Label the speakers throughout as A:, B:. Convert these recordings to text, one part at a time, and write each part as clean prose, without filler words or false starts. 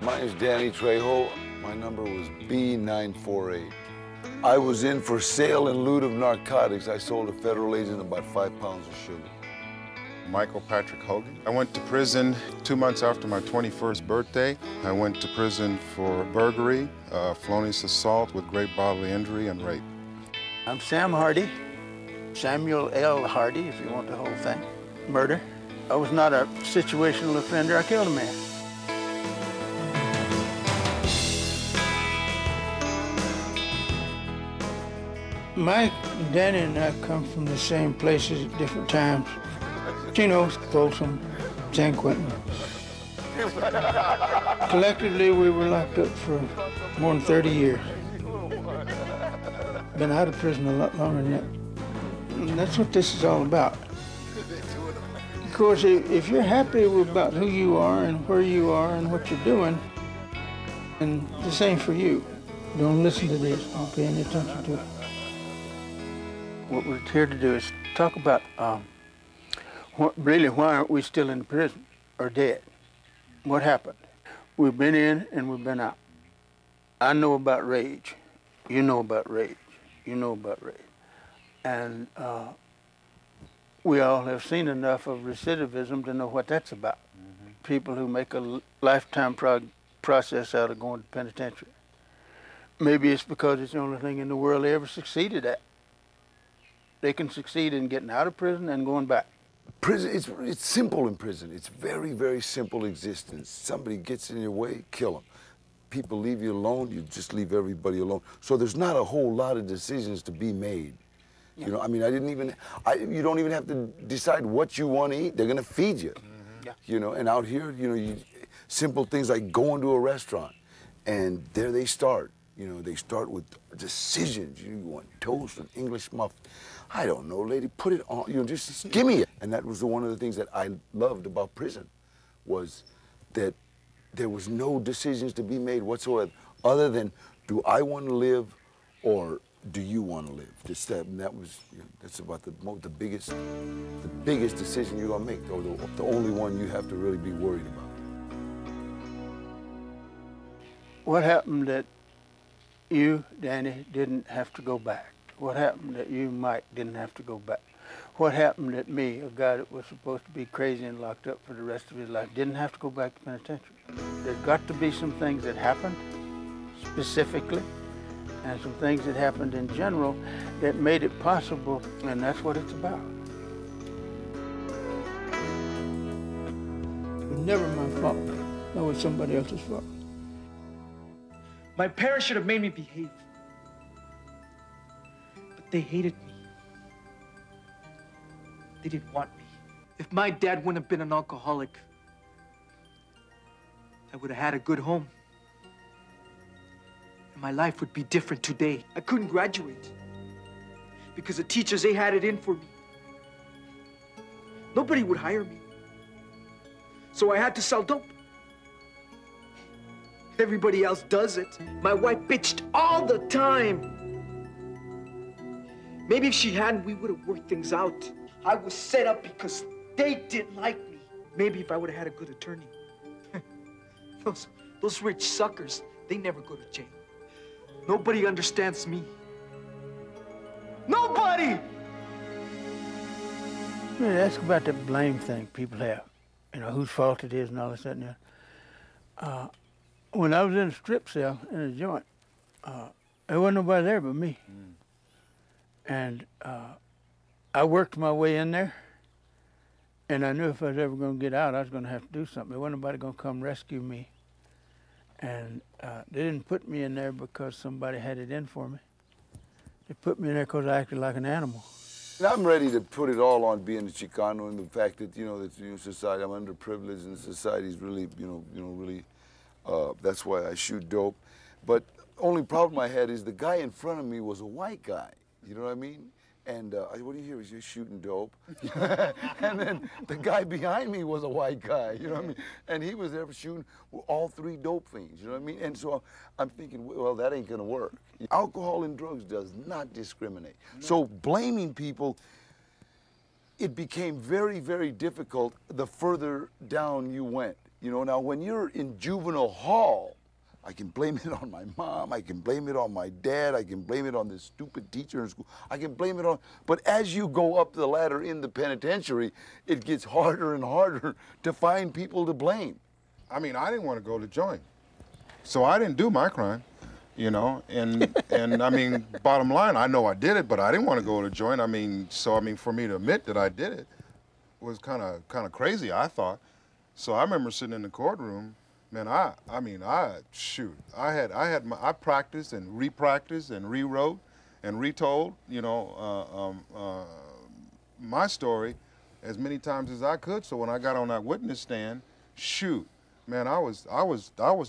A: My name is Danny Trejo. My number was B948. I was in for sale and loot of narcotics. I sold a federal agent about 5 pounds of sugar.
B: Michael Patrick Hogan. I went to prison 2 months after my 21st birthday. I went to prison for burglary, felonious assault with great bodily injury, and rape.
C: I'm Sam Hardy, Samuel L. Hardy, if you want the whole thing. Murder. I was not a situational offender. I killed a man. Mike, Danny, and I come from the same places at different times. Chino, Folsom, San Quentin. Collectively, we were locked up for more than 30 years. Been out of prison a lot longer than that. And that's what this is all about. Of course, if you're happy about who you are and where you are and what you're doing, and the same for you. Don't listen to this, don't pay any attention to it. What we're here to do is talk about really why aren't we still in prison or dead? What happened? We've been in and we've been out. I know about rage. You know about rage. You know about rage. And we all have seen enough of recidivism to know what that's about. Mm-hmm. People who make a lifetime process out of going to penitentiary. Maybe it's because it's the only thing in the world they ever succeeded at. They can succeed in getting out of prison and going back.
A: Prison, it's simple in prison. It's very, very simple existence. Somebody gets in your way, kill them. People leave you alone, you just leave everybody alone. So there's not a whole lot of decisions to be made. Yeah. You know, I mean, you don't even have to decide what you want to eat. They're gonna feed you. Mm-hmm. Yeah. You know, and out here, you know, simple things like going to a restaurant, and there they start. You know, they start with decisions. You want toast and English muffin. I don't know, lady, put it on, you know, just give me it. And that was one of the things that I loved about prison, was that there was no decisions to be made whatsoever, other than, do I want to live or do you want to live? Just that, and that was, you know, that's about the biggest decision you're gonna make, or the only one you have to really be worried about.
C: What happened that you, Danny, didn't have to go back? What happened that you, Mike, didn't have to go back? What happened that me, a guy that was supposed to be crazy and locked up for the rest of his life, didn't have to go back to penitentiary? There's got to be some things that happened specifically, and some things that happened in general that made it possible, and that's what it's about. It was never my fault. That was somebody else's fault.
D: My parents should have made me behave. But they hated me. They didn't want me. If my dad wouldn't have been an alcoholic, I would have had a good home. And my life would be different today. I couldn't graduate because the teachers, they had it in for me. Nobody would hire me. So I had to sell dope. Everybody else does it. My wife bitched all the time. Maybe if she hadn't, we would have worked things out. I was set up because they didn't like me. Maybe if I would have had a good attorney. Those rich suckers, they never go to jail. Nobody understands me. Nobody!
C: Ask about the blame thing people have. You know, whose fault it is and all this, that, and that. When I was in a strip cell in a joint, there wasn't nobody there but me. Mm. And I worked my way in there, and I knew if I was ever going to get out, I was going to have to do something. There wasn't nobody going to come rescue me. And they didn't put me in there because somebody had it in for me. They put me in there because I acted like an animal.
A: And I'm ready to put it all on being a Chicano and the fact that, you know, that, you know, society, I'm underprivileged and society's really, really, that's why I shoot dope. But only problem I had is the guy in front of me was a white guy. You know what I mean? And what do you hear? He's just shooting dope. And then the guy behind me was a white guy. You know what I mean? And he was there shooting all three dope fiends. You know what I mean? And so I'm thinking, well, that ain't gonna work. Alcohol and drugs does not discriminate. No. So blaming people, it became very, very difficult the further down you went. You know, now when you're in juvenile hall, I can blame it on my mom, I can blame it on my dad, I can blame it on this stupid teacher in school, I can blame it on, but as you go up the ladder in the penitentiary, it gets harder and harder to find people to blame.
B: I mean, I didn't want to go to joint, so I didn't do my crime, you know, and I mean, bottom line, I know I did it, but I didn't want to go to joint. I mean, so I mean, for me to admit that I did it was kind of crazy, I thought. So I remember sitting in the courtroom, man. I practiced and repracticed and rewrote and retold, you know, my story as many times as I could. So when I got on that witness stand, shoot, man, I was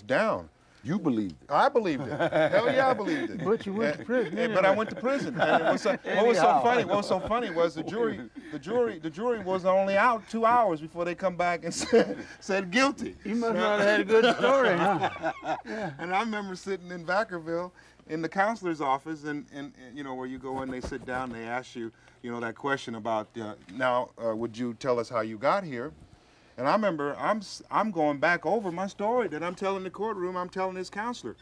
B: down.
A: You believed it.
B: I believed it. Hell yeah, I believed it.
C: But you went to prison.
B: But
C: anyway.
B: I went to prison. And what was so funny was the jury was only out 2 hours before they come back and said guilty.
C: You must not have had a good story, huh?
B: Yeah. And I remember sitting in Vacaville in the counselor's office, and you know, where you go in, they sit down, and they ask you, you know, that question about would you tell us how you got here? And I remember I'm going back over my story that I'm telling the courtroom. I'm telling this counselor,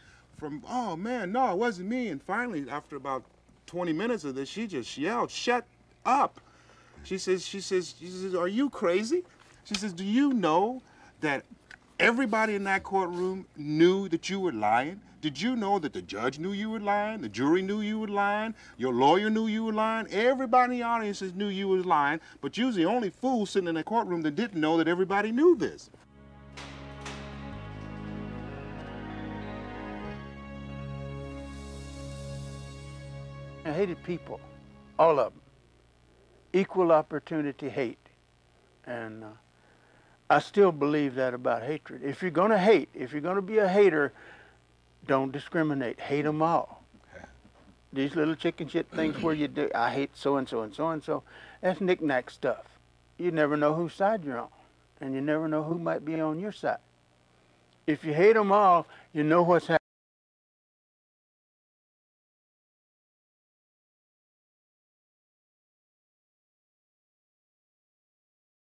B: oh man, no, it wasn't me. And finally, after about 20 minutes of this, she just yelled, "Shut up!" She says, "Are you crazy?" She says, "Do you know that everybody in that courtroom knew that you were lying? Did you know that the judge knew you were lying? The jury knew you were lying? Your lawyer knew you were lying? Everybody in the audiences knew you were lying, but you was the only fool sitting in that courtroom that didn't know that everybody knew this."
C: I hated people, all of them. Equal opportunity hate. And I still believe that about hatred. If you're going to hate, if you're going to be a hater, don't discriminate. Hate them all. These little chicken shit things where you do, I hate so-and-so and so-and-so, that's knick-knack stuff. You never know whose side you're on, and you never know who might be on your side. If you hate them all, you know what's happening.